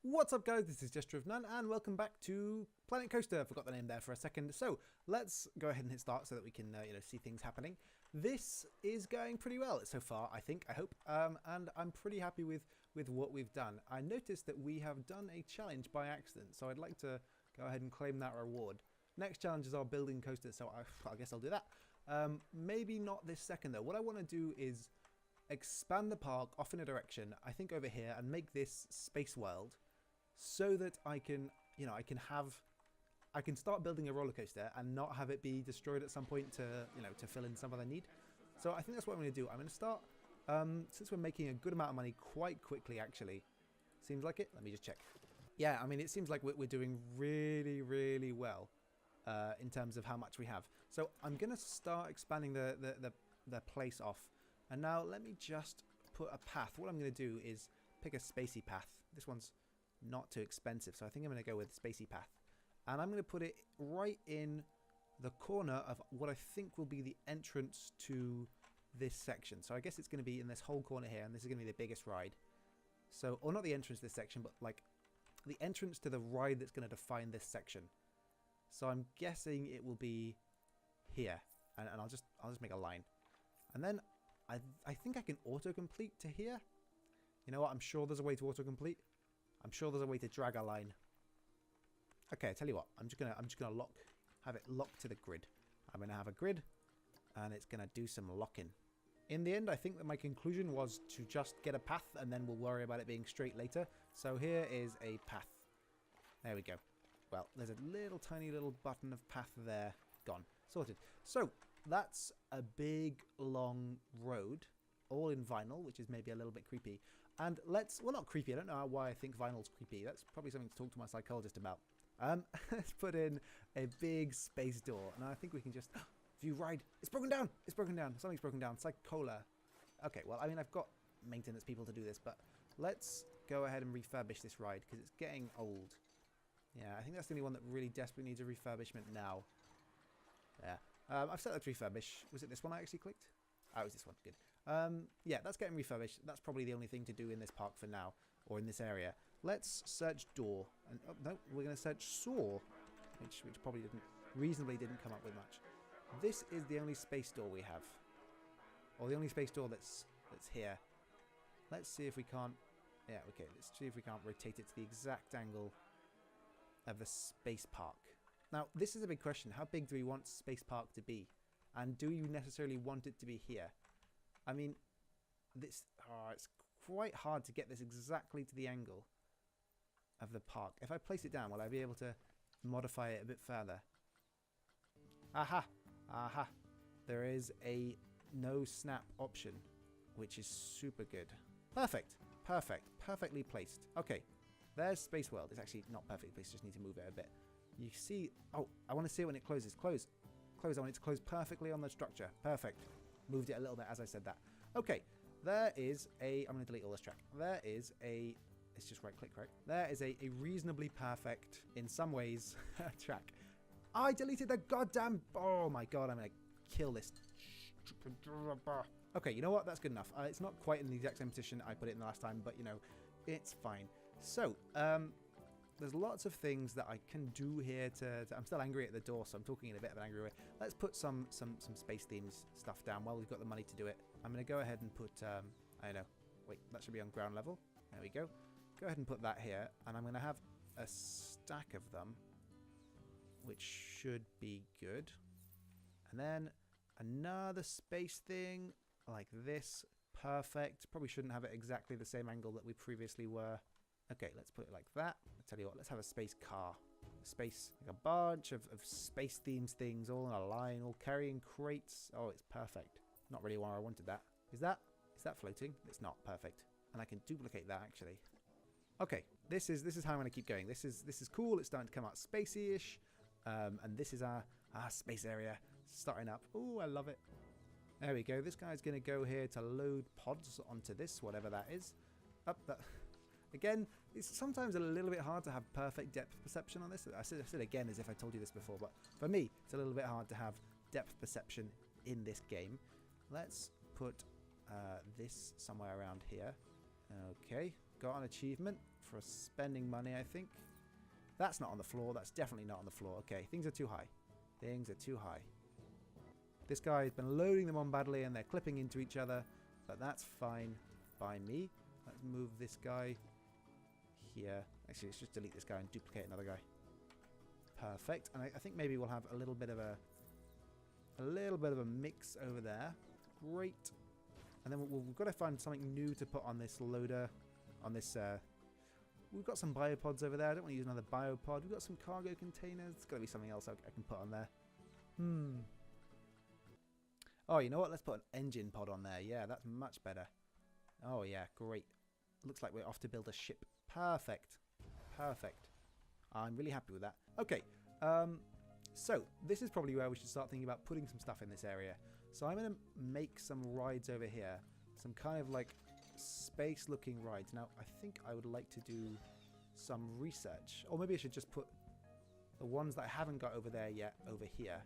What's up guys, this is Gesture of None and welcome back to Planet Coaster. Forgot the name there for a second. So let's go ahead and hit start so that we can see things happening. This is going pretty well so far, I think, I hope, and I'm pretty happy with what we've done. I noticed that we have done a challenge by accident, so I'd like to go ahead and claim that reward. Next challenge is our building coaster, so I guess I'll do that. Maybe not this second though. What I want to do is expand the park off in a direction, I think over here, and make this space world. So that I can, I can start building a roller coaster and not have it be destroyed at some point to, to fill in some other need. So I think that's what I'm going to do. I'm going to start, since we're making a good amount of money quite quickly, actually. Seems like it. Let me just check. Yeah, I mean, it seems like we're doing really, really well in terms of how much we have. So I'm going to start expanding the place off. And now let me just put a path. What I'm going to do is pick a spacey path. This one's not too expensive, so I think I'm going to go with spacey path, and I'm going to put it right in the corner of what I think will be the entrance to this section. So I guess it's going to be in this whole corner here, and this is going to be the biggest ride. So, or not the entrance to this section, but like the entrance to the ride that's going to define this section. So I'm guessing it will be here, and I'll just make a line, and then I think I can autocomplete to here. You know what? I'm sure there's a way to autocomplete. I'm sure there's a way to drag a line. Okay, I tell you what, I'm just gonna have it locked to the grid. I'm gonna have a grid, and it's gonna do some locking. In the end, I think that my conclusion was to just get a path, and then we'll worry about it being straight later. So here is a path. There we go. Well, there's a tiny little button of path there. Gone. Sorted. So that's a big, long road, all in vinyl, which is maybe a little bit creepy. And well, not creepy. I don't know why I think vinyl's creepy. That's probably something to talk to my psychologist about. Let's put in a big space door. And I think we can just view ride. It's broken down. It's broken down. Something's broken down. It's like cola. Okay, well, I mean, I've got maintenance people to do this, but let's go ahead and refurbish this ride because it's getting old. Yeah, I think that's the only one that really desperately needs a refurbishment now. Yeah. I've set that to refurbish. Was it this one I actually clicked? Oh, it was this one. Good. Yeah, that's getting refurbished. That's probably the only thing to do in this park for now, or in this area. Let's search door. And oh, no, we're going to search saw, which probably reasonably didn't come up with much. This is the only space door we have, or the only space door that's here. Let's see if we can't. Yeah, okay. Let's see if we can't rotate it to the exact angle of the space park. Now, this is a big question. How big do we want space park to be? And do you necessarily want it to be here? I mean, it's quite hard to get this exactly to the angle of the park. If I place it down, will I be able to modify it a bit further? Aha! Aha! There is a no snap option, which is super good. Perfect! Perfect! Perfectly placed. Okay, there's Space World. It's actually not perfectly placed, just need to move it a bit. You see... Oh, I want to see it when it closes. Close. Close. I want it to close perfectly on the structure. Perfect. Moved it a little bit as I said that. Okay, there is a... I'm going to delete all this track. There is a... It's just right click, right? There is a reasonably perfect, in some ways, track. I deleted the goddamn... Oh my god, I'm going to kill this. Okay, you know what? That's good enough. It's not quite in the exact same position I put it in the last time, but, it's fine. So, there's lots of things that I can do here to... I'm still angry at the door, so I'm talking in a bit of an angry way. Let's put some space themes stuff down while we've got the money to do it. I'm going to go ahead and put... I don't know. Wait, that should be on ground level. There we go. Go ahead and put that here. And I'm going to have a stack of them, which should be good. And then another space thing like this. Perfect. Probably shouldn't have it exactly the same angle that we previously were. Okay, let's put it like that. I'll tell you what, let's have a space car. Space, like a bunch of space themes things all in a line, all carrying crates. Oh, it's perfect. Not really where I wanted that. Is that floating? It's not. Perfect. And I can duplicate that actually. Okay, this is how I'm going to keep going. This is cool. It's starting to come out spacey-ish. And this is our space area starting up. Oh, I love it. There we go. This guy's going to go here to load pods onto this, whatever that is. Up that. Again, it's sometimes a little bit hard to have perfect depth perception on this. I said again as if I told you this before, but for me, it's a little bit hard to have depth perception in this game. Let's put this somewhere around here. Okay, got an achievement for spending money, I think. That's not on the floor. That's definitely not on the floor. Okay, things are too high. Things are too high. This guy has been loading them on badly and they're clipping into each other, but that's fine by me. Let's move this guy here. Actually, let's just delete this guy and duplicate another guy. Perfect. And I think maybe we'll have a little bit of a mix over there. Great. And then we've got to find something new to put on this loader, on this. We've got some biopods over there. I don't want to use another biopod. We've got some cargo containers. There's got to be something else I can put on there. Oh, you know what? Let's put an engine pod on there. Yeah, that's much better. Oh, yeah, great. Looks like we're off to build a ship. Perfect. Perfect. I'm really happy with that. Okay, so this is probably where we should start thinking about putting some stuff in this area. So I'm going to make some rides over here. Some kind of like space-looking rides. Now, I think I would like to do some research. Or maybe I should just put the ones that I haven't got over there yet over here.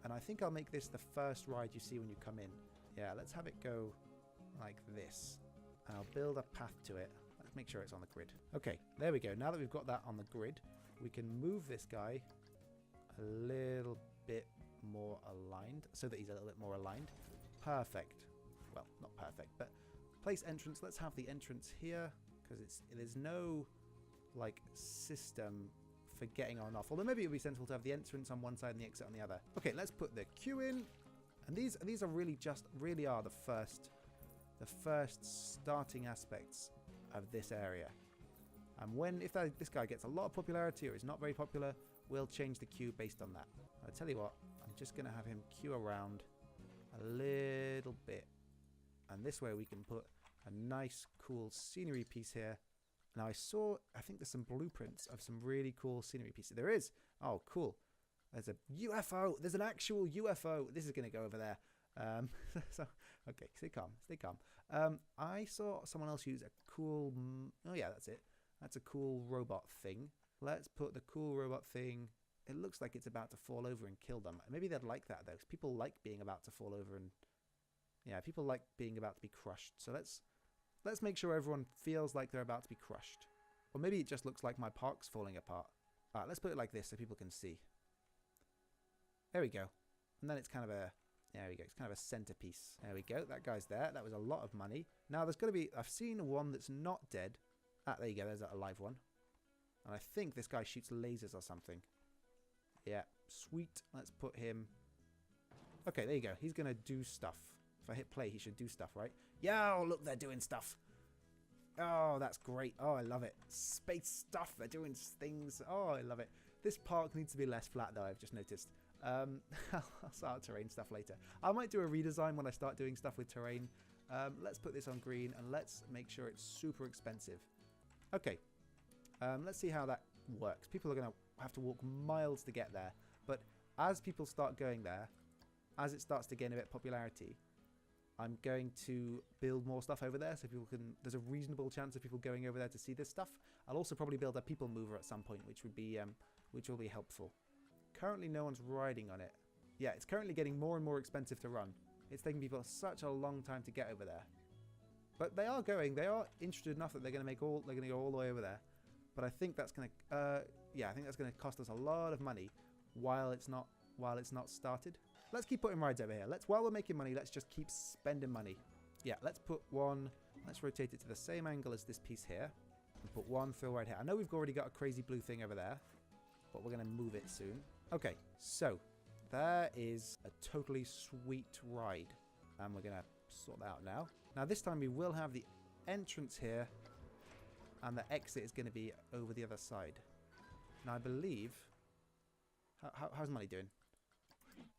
And I think I'll make this the first ride you see when you come in. Yeah, let's have it go like this. And I'll build a path to it. Let's make sure it's on the grid. Okay, there we go. Now that we've got that on the grid, we can move this guy a little bit more aligned so that he's a little bit more aligned. Perfect. Well, not perfect, but place entrance. Let's have the entrance here because there's no like system for getting on and off. Although maybe it would be sensible to have the entrance on one side and the exit on the other. Okay, let's put the queue in. And these are really are the first starting aspects of this area. And if this guy gets a lot of popularity or is not very popular, we'll change the queue based on that. I'll tell you what, I'm just going to have him queue around a little bit. And this way we can put a nice, cool scenery piece here. Now I think there's some blueprints of some really cool scenery pieces. There is. Oh, cool. There's a UFO. There's an actual UFO. This is going to go over there. So, okay, stay calm. Stay calm. I saw someone else use a cool... Oh, yeah, that's it. That's a cool robot thing. Let's put the cool robot thing... It looks like it's about to fall over and kill them. Maybe they'd like that, though, because people like being about to fall over and... Yeah, people like being about to be crushed. So let's make sure everyone feels like they're about to be crushed. Or maybe it just looks like my park's falling apart. Alright, let's put it like this so people can see. There we go. And then it's kind of a... There we go. It's kind of a centerpiece. There we go. That guy's there. That was a lot of money. Now there's got to be... I've seen one that's not dead. Ah, there you go. There's a live one. And I think this guy shoots lasers or something. Yeah. Sweet. Let's put him... Okay, there you go. He's going to do stuff. If I hit play, he should do stuff, right? Yeah, oh, look, they're doing stuff. Oh, that's great. Oh, I love it. Space stuff. They're doing things. Oh, I love it. This park needs to be less flat, though, I've just noticed. I'll start terrain stuff later. I might do a redesign when I start doing stuff with terrain. Let's put this on green, and let's make sure it's super expensive. Okay. Let's see how that works. People are going to have to walk miles to get there. But as people start going there, as it starts to gain a bit of popularity... I'm going to build more stuff over there so people can... There's a reasonable chance of people going over there to see this stuff. I'll also probably build a people mover at some point, which will be helpful. Currently, no one's riding on it. Yeah, it's currently getting more and more expensive to run. It's taking people such a long time to get over there. But they are going. They are interested enough that they're going to go all the way over there. But I think that's going to... yeah, I think that's going to cost us a lot of money while it's not started. Let's keep putting rides over here. While we're making money, let's just keep spending money. Yeah, let's put one... Let's rotate it to the same angle as this piece here. And put one fill right here. I know we've already got a crazy blue thing over there. But we're going to move it soon. Okay, so... There is a totally sweet ride. And we're going to sort that out now. Now, this time we will have the entrance here. And the exit is going to be over the other side. Now, I believe... How's money doing?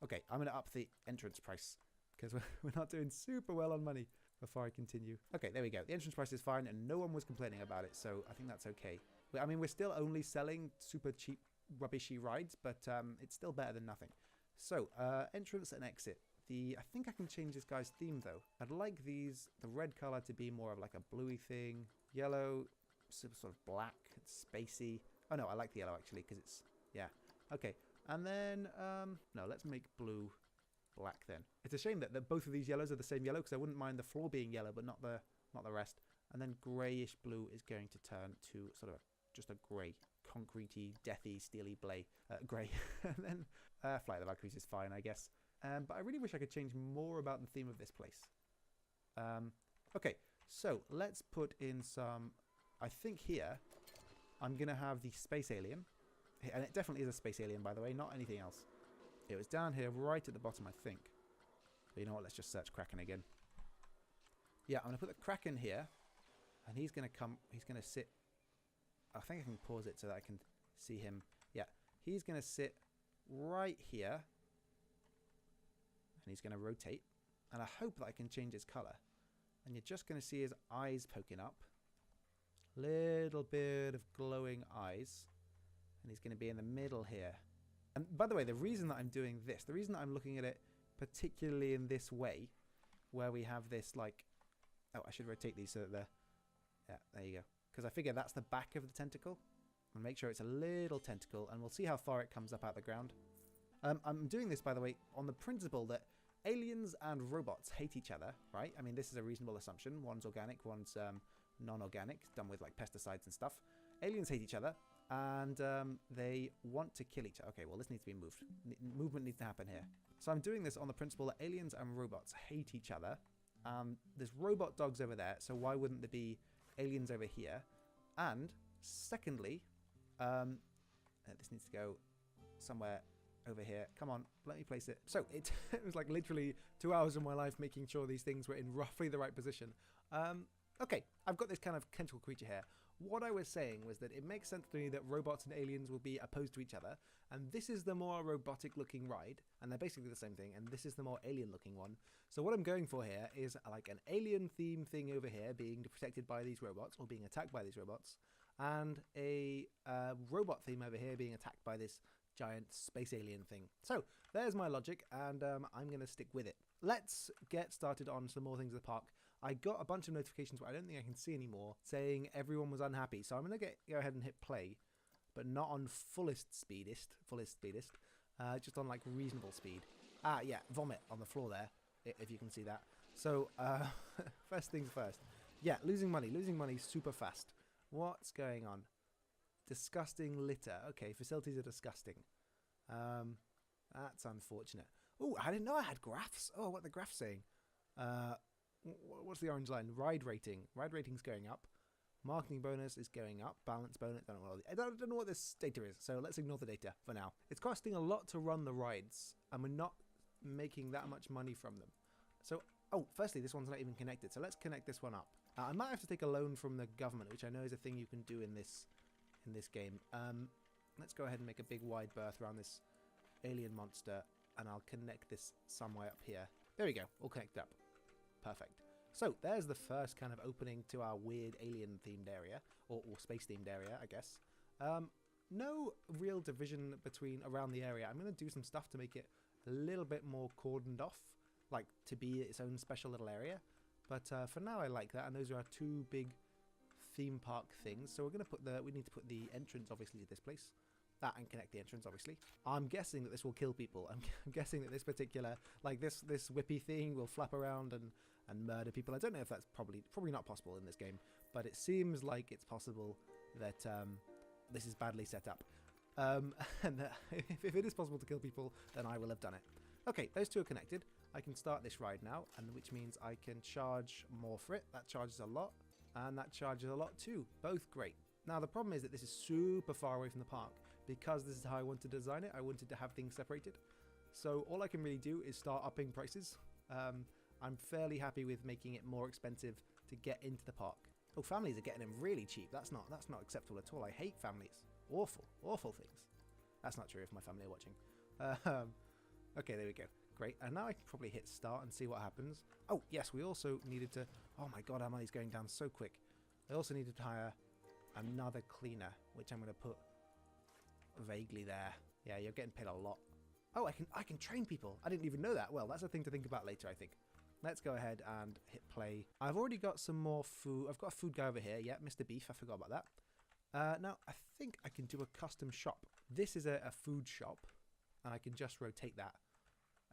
Okay, I'm going to up the entrance price because we're not doing super well on money before I continue. Okay, there we go. The entrance price is fine and no one was complaining about it, so I think that's okay. I mean, we're still only selling super cheap, rubbishy rides, but it's still better than nothing. So, entrance and exit. I think I can change this guy's theme, though. I'd like the red color to be more of like a bluey thing. Yellow, sort of black, spacey. Oh, no, I like the yellow, actually, because it's... Yeah. Okay. And then, no, let's make blue black then. It's a shame that both of these yellows are the same yellow because I wouldn't mind the floor being yellow, but not the rest. And then greyish blue is going to turn to sort of just a grey, concretey, deathy, steely grey. And then Flight of the Valkyries is fine, I guess. But I really wish I could change more about the theme of this place. Okay, so let's put in some... I think here I'm going to have the space alien. And it definitely is a space alien, by the way, not anything else. It was down here right at the bottom, I think. But you know what, let's just search Kraken again. Yeah, I'm going to put the Kraken here. And he's going to come, he's going to sit... I think I can pause it so that I can see him. Yeah, he's going to sit right here. And he's going to rotate. And I hope that I can change his colour. And you're just going to see his eyes poking up. Little bit of glowing eyes. And he's going to be in the middle here. And by the way, the reason that I'm doing this, the reason that I'm looking at it particularly in this way, where we have this like... Oh, I should rotate these so that they're... Yeah, there you go. Because I figure that's the back of the tentacle. And make sure it's a little tentacle, and we'll see how far it comes up out the ground. I'm doing this, by the way, on the principle that aliens and robots hate each other, right? I mean, this is a reasonable assumption. One's organic, one's non-organic, done with like pesticides and stuff. Aliens hate each other, and they want to kill each other. Okay, well, this needs to be moved. Movement needs to happen here. So I'm doing this on the principle that aliens and robots hate each other. There's robot dogs over there, so why wouldn't there be aliens over here? And secondly, this needs to go somewhere over here. Come on, let me place it. So it was like literally 2 hours of my life making sure these things were in roughly the right position. Okay, I've got this kind of tentacle creature here. What I was saying was that it makes sense to me that robots and aliens will be opposed to each other, and this is the more robotic looking ride, and they're basically the same thing, and this is the more alien looking one. So what I'm going for here is like an alien theme thing over here being protected by these robots, or being attacked by these robots, and a robot theme over here being attacked by this giant space alien thing. So there's my logic, and I'm going to stick with it. Let's get started on some more things in the park. I got a bunch of notifications where I don't think I can see anymore saying everyone was unhappy. So I'm going to go ahead and hit play, but not on fullest speedest, just on like reasonable speed. Ah, yeah, vomit on the floor there, if you can see that. So first things first. Yeah, losing money super fast. What's going on? Disgusting litter. Okay, facilities are disgusting. That's unfortunate. Oh, I didn't know I had graphs. Oh, what are the graphs saying? What's the orange line? Ride rating. Ride rating's going up. Marketing bonus is going up. Balance bonus. I don't know what this data is, so let's ignore the data for now. It's costing a lot to run the rides, and we're not making that much money from them. So, oh, firstly, this one's not even connected, so let's connect this one up. I might have to take a loan from the government, which I know is a thing you can do in this game. Let's go ahead and make a big wide berth around this alien monster, and I'll connect this somewhere up here. There we go, all connected up. Perfect. So there's the first kind of opening to our weird alien themed area, or space themed area, I guess. No real division around the area. I'm going to do some stuff to make it a little bit more cordoned off, like to be its own special little area. But for now, I like that, and those are our two big theme park things. So we're going to we need to put the entrance obviously to this place. That and connect the entrance, obviously. I'm guessing that this will kill people. I'm guessing that this particular, like this whippy thing will flap around and murder people. I don't know if that's probably not possible in this game, but it seems like it's possible that this is badly set up. And that if it is possible to kill people, then I will have done it. Okay, those two are connected. I can start this ride now, and which means I can charge more for it. That charges a lot, and that charges a lot too. Both great. Now, the problem is that this is super far away from the park. Because this is how I wanted to design it, I wanted to have things separated. So all I can really do is start upping prices. I'm fairly happy with making it more expensive to get into the park. Oh, families are getting them really cheap. That's not acceptable at all. I hate families. Awful things. That's not true if my family are watching. Okay, there we go. Great. And now I can probably hit start and see what happens. Oh, yes, we also needed to... Oh my god, our money's going down so quick. I also needed to hire another cleaner, which I'm going to put vaguely there. Yeah, you're getting paid a lot. Oh, I can train people. I didn't even know that. Well, that's a thing to think about later, I think. Let's go ahead and hit play. I've already got some more food. I've got a food guy over here. Yeah, Mr. Beef. I forgot about that. Now, I think I can do a custom shop. This is a food shop, and I can just rotate that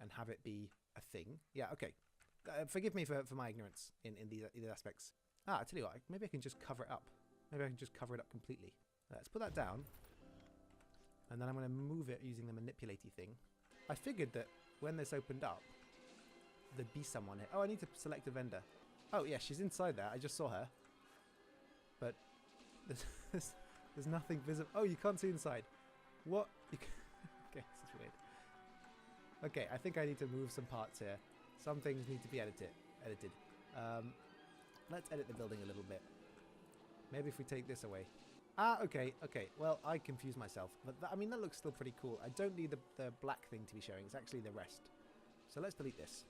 and have it be a thing. Yeah, okay. Forgive me for my ignorance in these aspects. Ah, I tell you what, maybe I can just cover it up. Maybe I can just cover it up completely. Let's put that down. And then I'm going to move it using the manipulaty thing. I figured that when this opened up, there'd be someone here. Oh, I need to select a vendor. Oh, yeah, she's inside there. I just saw her. But there's nothing visible. Oh, you can't see inside. What? Okay, this is weird. Okay, I think I need to move some parts here. Some things need to be edited. Let's edit the building a little bit. Maybe if we take this away. Ah, okay. Well, I confused myself. But I mean, that looks still pretty cool. I don't need the black thing to be showing. It's actually the rest. So let's delete this.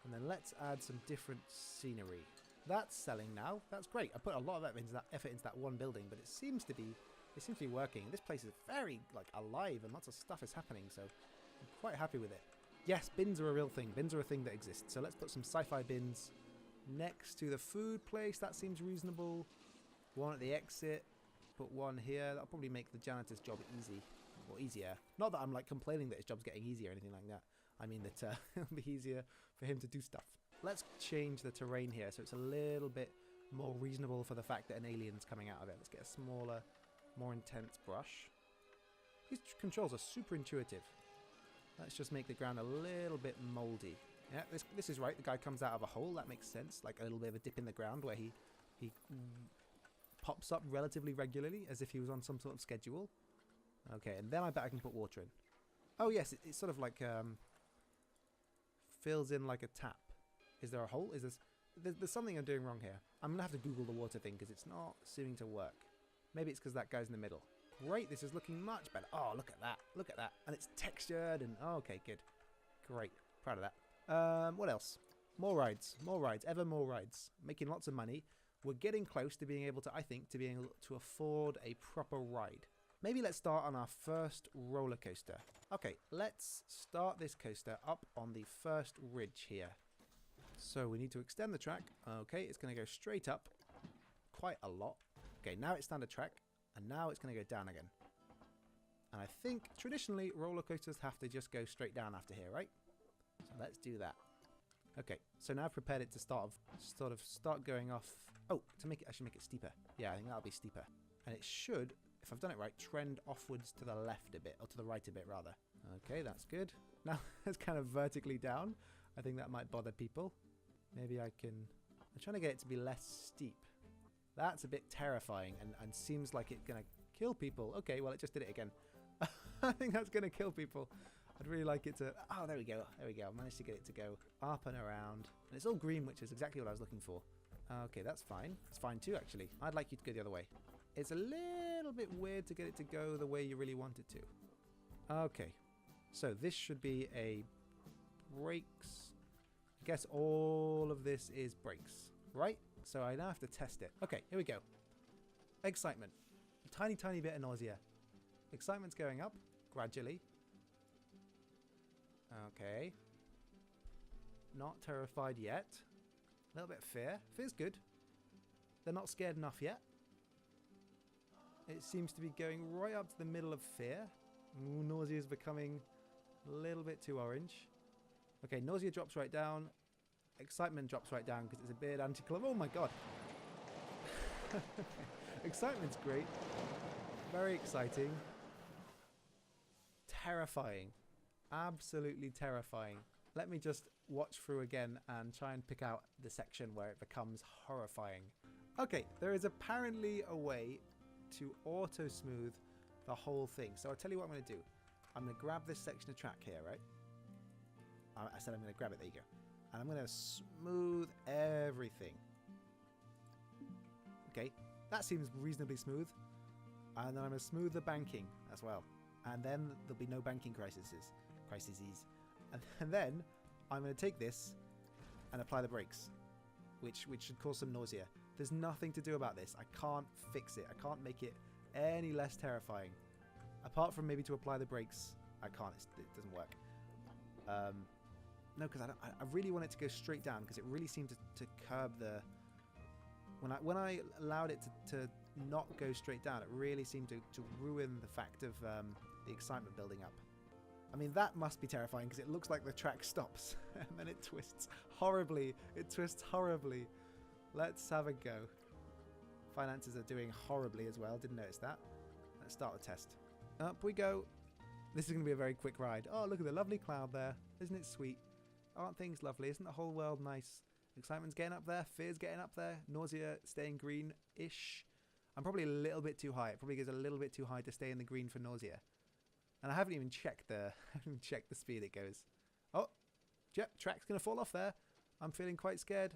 And then let's add some different scenery. That's selling now. That's great. I put a lot of effort into that one building, but it seems to be working. This place is very alive and lots of stuff is happening, so I'm quite happy with it. Yes, bins are a real thing. Bins are a thing that exists. So let's put some sci-fi bins next to the food place. That seems reasonable. One at the exit. Put one here. That'll probably make the janitor's job easy or easier. Not that I'm complaining that his job's getting easier or anything like that. I mean that it'll be easier for him to do stuff. Let's change the terrain here so it's a little bit more reasonable for the fact that an alien's coming out of it. Let's get a smaller, more intense brush. These controls are super intuitive. Let's just make the ground a little bit moldy. Yeah, this is right. The guy comes out of a hole. That makes sense. Like a little bit of a dip in the ground where he pops up relatively regularly as if he was on some sort of schedule. Okay, and then I bet I can put water in. Oh yes, it's sort of like fills in like a tap. Is there a hole? Is this? There's something I'm doing wrong here. I'm gonna have to Google the water thing because it's not seeming to work. Maybe it's because that guy's in the middle. Great, this is looking much better. Oh, look at that. Look at that. And it's textured and... Oh, okay, good. Great. Proud of that. What else? More rides. More rides. Ever more rides. Making lots of money. We're getting close to being able to, I think, to being able to afford a proper ride. Maybe let's start on our first roller coaster. Okay, let's start this coaster up on the first ridge here. So we need to extend the track. Okay, it's going to go straight up quite a lot. Okay, now it's standard track. And now it's going to go down again. And I think traditionally roller coasters have to just go straight down after here, right? So let's do that. Okay, so now I've prepared it to start going off. Oh, I should make it steeper. Yeah, I think that'll be steeper. And it should, if I've done it right, trend offwards to the left a bit, or to the right a bit rather. Okay, that's good. Now it's kind of vertically down. I think that might bother people. Maybe I'm trying to get it to be less steep. That's a bit terrifying and seems like it's going to kill people. Okay, well, it just did it again. I think that's going to kill people. I'd really like it to... Oh, there we go. There we go. I managed to get it to go up and around. And it's all green, which is exactly what I was looking for. Okay, that's fine. It's fine too, actually. I'd like you to go the other way. It's a little bit weird to get it to go the way you really want it to. Okay. So this should be a brakes. I guess all of this is brakes, right? So I now have to test it. Okay, here we go. Excitement. A tiny, tiny bit of nausea. Excitement's going up gradually. Okay. Not terrified yet. A little bit of fear. Fear's good. They're not scared enough yet. It seems to be going right up to the middle of fear. Ooh, nausea is becoming a little bit too orange. Okay, nausea drops right down. Excitement drops right down because it's a bit anticlimactic. Oh my god. Excitement's great. Very exciting. Terrifying. Absolutely terrifying. Let me just watch through again and try and pick out the section where it becomes horrifying. Okay, there is apparently a way to auto smooth the whole thing. So I'll tell you what I'm going to do. I'm going to grab this section of track here, right? I said I'm going to grab it. There you go. And I'm going to smooth everything. Okay, that seems reasonably smooth. And then I'm going to smooth the banking as well. And then there'll be no banking crises. And then I'm going to take this and apply the brakes, which should cause some nausea. There's nothing to do about this. I can't fix it. I can't make it any less terrifying. Apart from maybe to apply the brakes, I can't. It doesn't work. No, because I really want it to go straight down because it really seemed to curb the... When I allowed it to not go straight down, it really seemed to ruin the fact of the excitement building up. I mean, that must be terrifying because it looks like the track stops and then it twists horribly. It twists horribly. Let's have a go. Finances are doing horribly as well. Didn't notice that. Let's start the test. Up we go. This is going to be a very quick ride. Oh, look at the lovely cloud there. Isn't it sweet? Aren't things lovely? Isn't the whole world nice? Excitement's getting up there. Fear's getting up there. Nausea staying green-ish. I'm probably a little bit too high. It probably goes a little bit too high to stay in the green for nausea. And I haven't even checked the speed it goes. Oh, yep, track's going to fall off there. I'm feeling quite scared.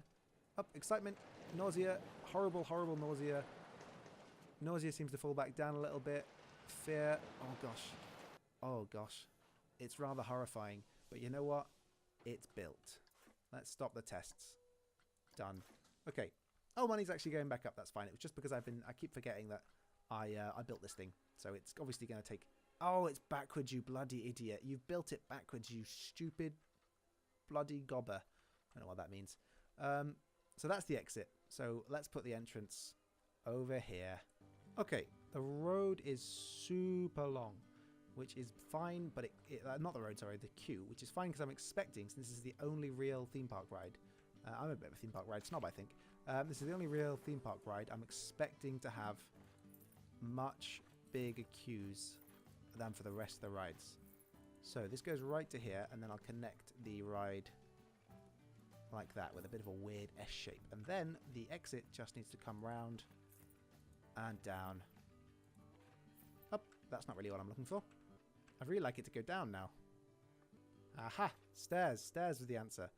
Up, excitement, nausea, horrible, horrible nausea. Nausea seems to fall back down a little bit. Fear, oh gosh. Oh gosh. It's rather horrifying. But you know what? It's built. Let's stop the tests. Done. Okay. Oh, money's actually going back up. That's fine. It was just because I keep forgetting that I built this thing. So it's obviously going to take... Oh, it's backwards, you bloody idiot. You've built it backwards, you stupid bloody gobber. I don't know what that means. So that's the exit. So let's put the entrance over here. Okay, the road is super long, which is fine, but not the road, sorry, the queue, which is fine because I'm expecting, since this is the only real theme park ride. I'm a bit of a theme park ride snob, I think. This is the only real theme park ride. I'm expecting to have much bigger queues than for the rest of the rides. So this goes right to here, and then I'll connect the ride like that with a bit of a weird S shape. And then the exit just needs to come round and down. Up. That's not really what I'm looking for. I'd really like it to go down now. Aha! Stairs. Stairs was the answer.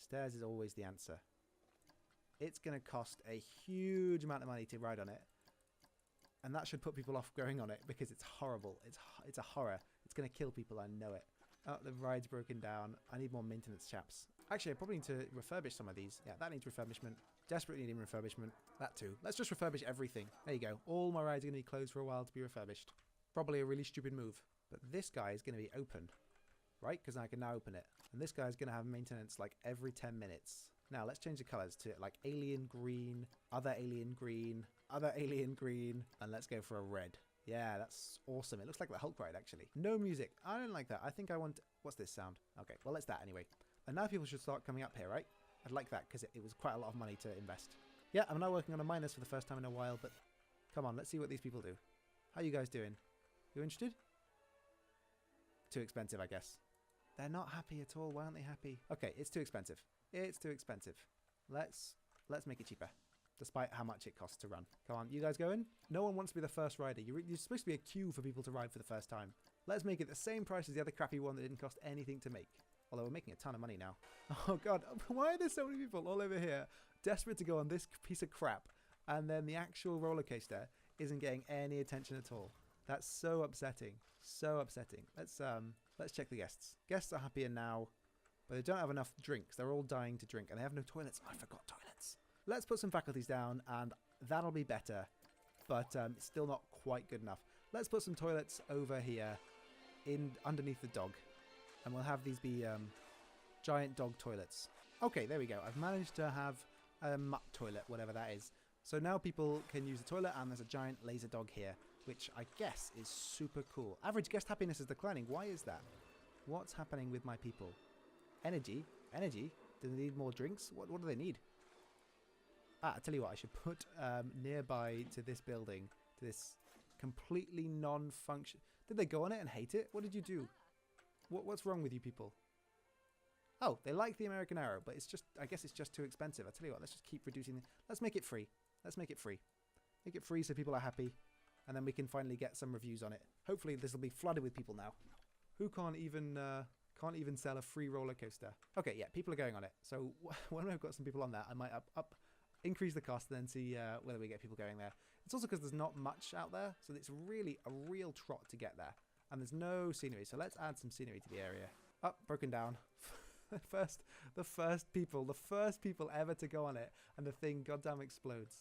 Stairs is always the answer. It's going to cost a huge amount of money to ride on it. And that should put people off going on it because it's horrible. It's a horror. It's going to kill people, I know it. Oh, the ride's broken down. I need more maintenance, chaps. Actually, I probably need to refurbish some of these. Yeah, that needs refurbishment. Desperately needing refurbishment. That too. Let's just refurbish everything. There you go. All my rides are going to be closed for a while to be refurbished. Probably a really stupid move. But this guy is going to be open. Right? Because I can now open it. And this guy is going to have maintenance like every 10 minutes. Now, let's change the colours to like alien green, other alien green, other alien green, and let's go for a red. Yeah, that's awesome. It looks like the Hulk ride, actually. No music. I don't like that. I think I want... What's this sound? Okay, well, it's that anyway. And now people should start coming up here, right? I'd like that because it was quite a lot of money to invest. Yeah, I'm now working on a minus for the first time in a while, but come on, let's see what these people do. How you guys doing? You interested? Too expensive, I guess. They're not happy at all. Why aren't they happy? Okay, it's too expensive. It's too expensive. Let's make it cheaper, despite how much it costs to run. Come on, you guys go in? No one wants to be the first rider. You're supposed to be a queue for people to ride for the first time. Let's make it the same price as the other crappy one that didn't cost anything to make. Although we're making a ton of money now. Oh god, why are there so many people all over here desperate to go on this piece of crap, and then the actual roller coaster isn't getting any attention at all? That's so upsetting. So upsetting. Let's check the guests. Guests are happier now, but they don't have enough drinks. They're all dying to drink, and they have no toilets. I forgot toilets. Let's put some faculties down, and that'll be better, but it's still not quite good enough. Let's put some toilets over here, underneath the dog, and we'll have these be giant dog toilets. Okay, there we go. I've managed to have a mutt toilet, whatever that is. So now people can use the toilet, and there's a giant laser dog here, which I guess is super cool. Average guest happiness is declining. Why is that? What's happening with my people? Energy? Energy? Do they need more drinks? What do they need? Ah, I tell you what, I should put nearby to this building, to this completely non-function... Did they go on it and hate it? What did you do? What's wrong with you people? Oh, they like the American Arrow, but it's just... I guess it's just too expensive. I tell you what, let's just keep reducing... Let's make it free. Let's make it free. Make it free so people are happy, and then we can finally get some reviews on it. Hopefully this will be flooded with people now. Who can't even sell a free roller coaster? Okay, yeah, people are going on it. So when I've got some people on that, I might increase the cost and then see whether we get people going there. It's also because there's not much out there, so it's really a real trot to get there. And there's no scenery, so let's add some scenery to the area. Oh, broken down. the first people ever to go on it, and the thing goddamn explodes.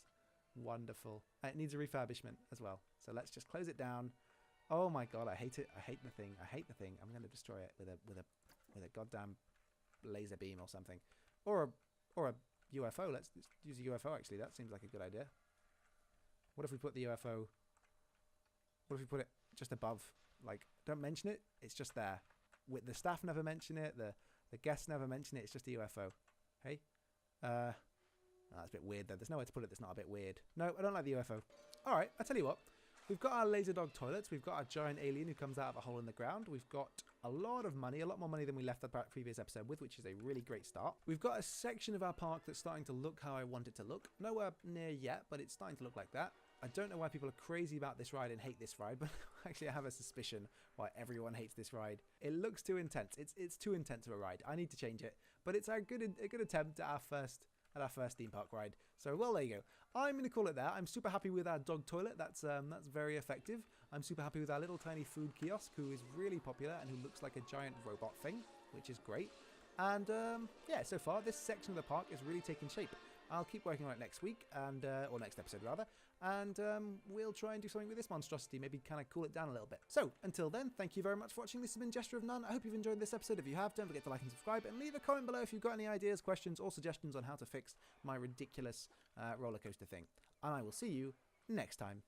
Wonderful. And it needs a refurbishment as well. So let's just close it down. Oh my god, I hate it. I hate the thing. I hate the thing. I'm going to destroy it with a goddamn laser beam or something. Or a UFO. Let's use a UFO actually. That seems like a good idea. What if we put the UFO... What if we put it just above? Like, don't mention it. It's just there. The staff never mention it. The guests never mention it. It's just a UFO. Hey? That's a bit weird though. There's nowhere to put it that's not a bit weird. No, I don't like the UFO. All right, I tell you what. We've got our laser dog toilets. We've got our giant alien who comes out of a hole in the ground. We've got a lot of money, a lot more money than we left the previous episode with, which is a really great start. We've got a section of our park that's starting to look how I want it to look. Nowhere near yet, but it's starting to look like that. I don't know why people are crazy about this ride and hate this ride, but actually I have a suspicion why everyone hates this ride. It looks too intense. It's too intense of a ride. I need to change it, but it's a good attempt at our first theme park ride. So, well, there you go. I'm going to call it that. I'm super happy with our dog toilet. That's very effective. I'm super happy with our little tiny food kiosk, who is really popular and who looks like a giant robot thing, which is great. And yeah, so far this section of the park is really taking shape. I'll keep working on it next week, and or next episode rather, and we'll try and do something with this monstrosity, maybe kind of cool it down a little bit. So, until then, thank you very much for watching. This has been Gesture of None. I hope you've enjoyed this episode. If you have, don't forget to like and subscribe, and leave a comment below if you've got any ideas, questions, or suggestions on how to fix my ridiculous roller coaster thing. And I will see you next time.